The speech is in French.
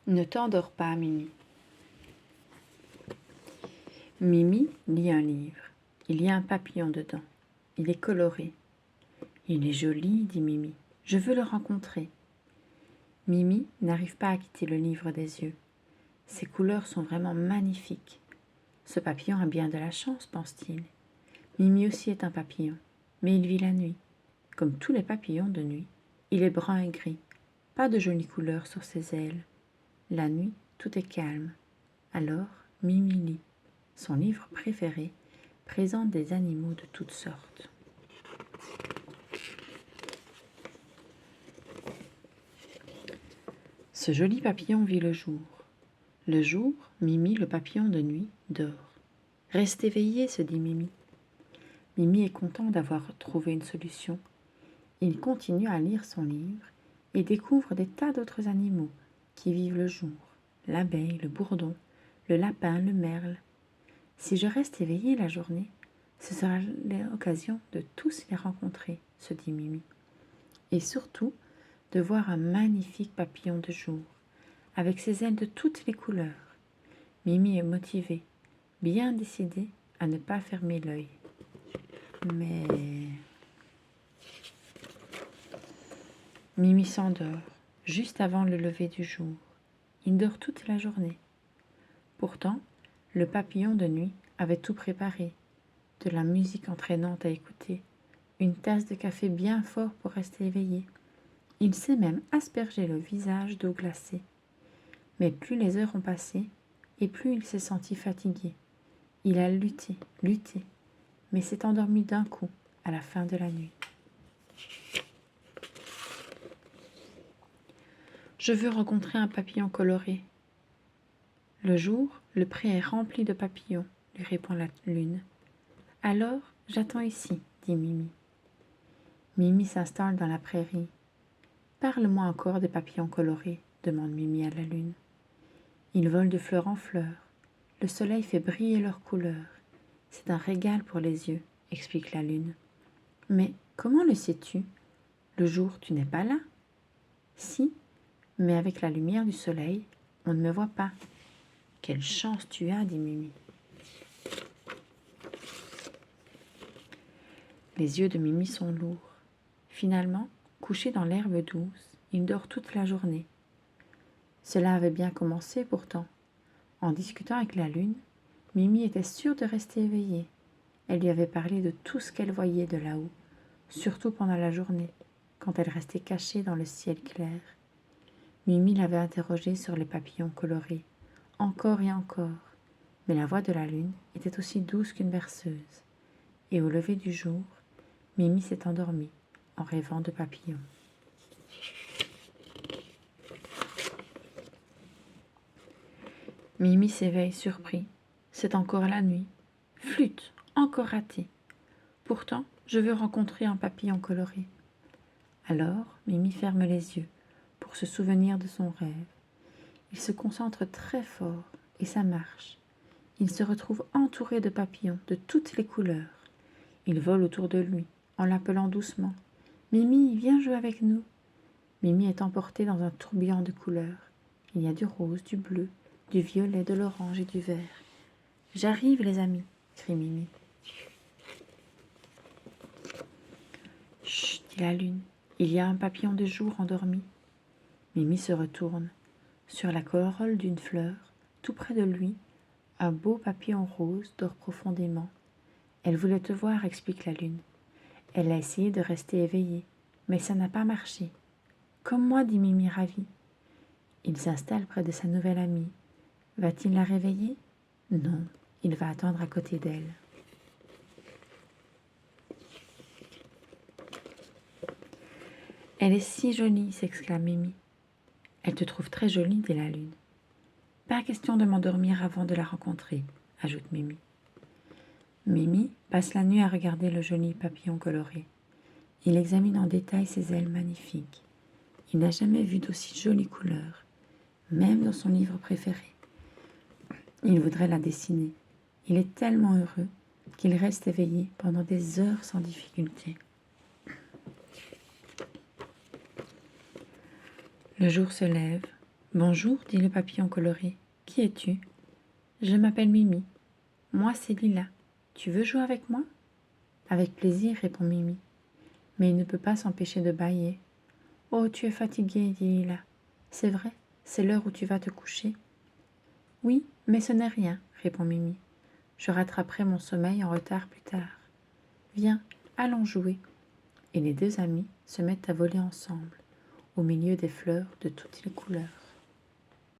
Ne t'endors pas, Mimi. Mimi lit un livre. Il y a un papillon dedans. Il est coloré. Il est joli, dit Mimi. Je veux le rencontrer. Mimi n'arrive pas à quitter le livre des yeux. Ses couleurs sont vraiment magnifiques. Ce papillon a bien de la chance, pense-t-il. Mimi aussi est un papillon, mais il vit la nuit. Comme tous les papillons de nuit, il est brun et gris. Pas de jolies couleurs sur ses ailes. La nuit, tout est calme. Alors, Mimi lit. Son livre préféré présente des animaux de toutes sortes. Ce joli papillon vit le jour. Le jour, Mimi, le papillon de nuit, dort. « Reste éveillé, se dit Mimi. Mimi est content d'avoir trouvé une solution. Il continue à lire son livre et découvre des tas d'autres animaux qui vivent le jour. L'abeille, le bourdon, le lapin, le merle. Si je reste éveillé la journée, ce sera l'occasion de tous les rencontrer, se dit Mimi. Et surtout, de voir un magnifique papillon de jour, avec ses ailes de toutes les couleurs. Mimi est motivée, bien décidée à ne pas fermer l'œil. Mais Mimi s'endort, juste avant le lever du jour. Il dort toute la journée. Pourtant, le papillon de nuit avait tout préparé. De la musique entraînante à écouter, une tasse de café bien fort pour rester éveillé. Il s'est même aspergé le visage d'eau glacée. Mais plus les heures ont passé, et plus il s'est senti fatigué. Il a lutté, mais s'est endormi d'un coup à la fin de la nuit. Je veux rencontrer un papillon coloré. Le jour, le pré est rempli de papillons, lui répond la lune. Alors, j'attends ici, dit Mimi. Mimi s'installe dans la prairie. Parle-moi encore des papillons colorés, demande Mimi à la lune. Ils volent de fleur en fleur. Le soleil fait briller leurs couleurs. C'est un régal pour les yeux, explique la lune. Mais comment le sais-tu? Le jour, tu n'es pas là? Si, mais avec la lumière du soleil, on ne me voit pas. Quelle chance tu as, dit Mimi. Les yeux de Mimi sont lourds. Finalement, couché dans l'herbe douce, il dort toute la journée. Cela avait bien commencé pourtant. En discutant avec la lune, Mimi était sûre de rester éveillée. Elle lui avait parlé de tout ce qu'elle voyait de là-haut, surtout pendant la journée, quand elle restait cachée dans le ciel clair. Mimi l'avait interrogée sur les papillons colorés, encore et encore, mais la voix de la lune était aussi douce qu'une berceuse. Et au lever du jour, Mimi s'est endormie en rêvant de papillons. Mimi s'éveille surpris. C'est encore la nuit. Flûte, encore raté. Pourtant, je veux rencontrer un papillon coloré. Alors, Mimi ferme les yeux pour se souvenir de son rêve. Il se concentre très fort et ça marche. Il se retrouve entouré de papillons de toutes les couleurs. Ils volent autour de lui en l'appelant doucement. « Mimi, viens jouer avec nous !» Mimi est emportée dans un tourbillon de couleurs. Il y a du rose, du bleu, du violet, de l'orange et du vert. « J'arrive, les amis !» crie Mimi. « Chut !» dit la lune. Il y a un papillon de jour endormi. Mimi se retourne. Sur la corolle d'une fleur, tout près de lui, un beau papillon rose dort profondément. Elle voulait te voir, explique la lune. Elle a essayé de rester éveillée, mais ça n'a pas marché. Comme moi, dit Mimi ravie. Il s'installe près de sa nouvelle amie. Va-t-il la réveiller? Non, il va attendre à côté d'elle. Elle est si jolie, s'exclame Mimi. Elle te trouve très jolie, dit la lune. Pas question de m'endormir avant de la rencontrer, ajoute Mimi. Mimi passe la nuit à regarder le joli papillon coloré. Il examine en détail ses ailes magnifiques. Il n'a jamais vu d'aussi jolies couleurs, même dans son livre préféré. Il voudrait la dessiner. Il est tellement heureux qu'il reste éveillé pendant des heures sans difficulté. Le jour se lève. Bonjour, dit le papillon coloré. Qui es-tu? Je m'appelle Mimi. Moi, c'est Lila. Tu veux jouer avec moi? Avec plaisir, répond Mimi. Mais il ne peut pas s'empêcher de bâiller. Oh, tu es fatigué, dit Lila. C'est vrai, c'est l'heure où tu vas te coucher. Oui, mais ce n'est rien, répond Mimi. Je rattraperai mon sommeil en retard plus tard. Viens, allons jouer. Et les deux amis se mettent à voler ensemble, au milieu des fleurs de toutes les couleurs.